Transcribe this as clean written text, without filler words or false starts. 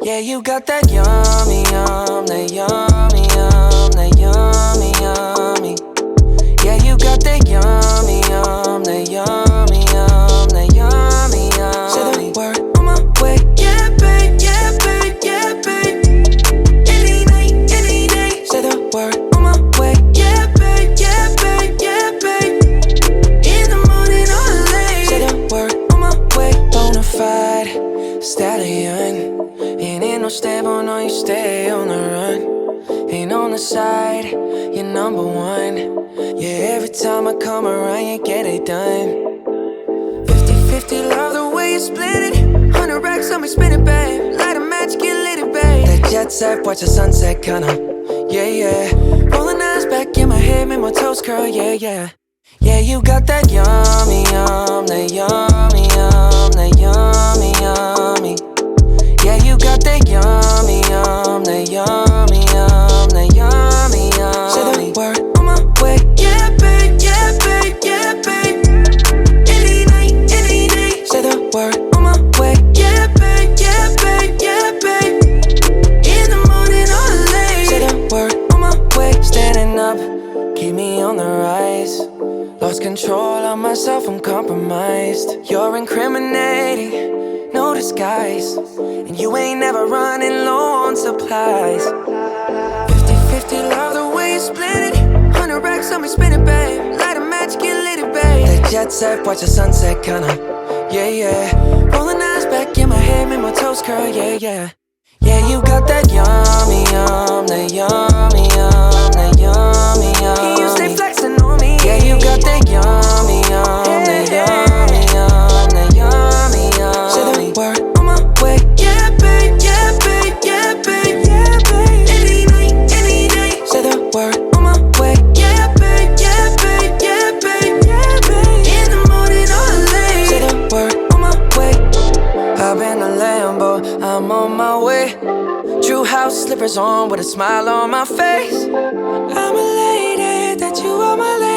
Yeah, you got that yummy, that yummy, that yummy, yummy. Yeah, you got that yummy, that yummy, that yummy, yummy. Say the word on my way. Yeah, babe, yeah, babe, yeah, babe. Any night, any day. Say the word on my way. Yeah, babe, yeah, babe, yeah, babe. In the morning or late. Say the word on my way. Bonafide stallion. Ain't no stable, no, you stay on the run. Ain't on the side, you're number one. Yeah, every time I come around, you get it done. 50-50, love the way you split it. 100 racks on me, spin it, babe. Light a match, get lit, babe. That jet set, watch the sunset, kinda. Yeah, yeah. Rolling eyes back in my head, make my toes curl, yeah, yeah. Yeah, you got that yummy, that yummy, that yummy, yummy. Yeah, you got that yummy, that yummy, that yummy, yummy. Say the word on my way. Yeah, babe, yeah, babe, yeah, babe. Any night, any day. Say the word on my way. Yeah, babe, yeah, babe, yeah, babe. In the morning or late. Say the word on my way. Standing up, keep me on the rise. Lost control of myself, I'm compromised. You're incriminating, no disguise. And you ain't never running low on supplies. 50-50, love the way you split it. 100 racks on me, spin it, babe. Light a match, get lit, babe. That jet set, watch the sunset, kinda. Yeah, yeah. Rolling eyes back in my head, make my toes curl, yeah, yeah. Yeah, you got that yummy, that yummy, that yummy, yummy. You stay flexing on me. Yeah, you got that yummy, that yummy, that yummy, yummy. Say the word on my way. Yeah, babe, yeah, babe, yeah, babe, yeah, babe. Any night, any day. Say the word on my way. Yeah, babe, yeah, babe, yeah, babe, yeah, babe. In the morning or late. Say the word on my way. Hop in the Lambo, I'm on my way. True house slippers on with a smile on my face. I'm elated that you are my lady.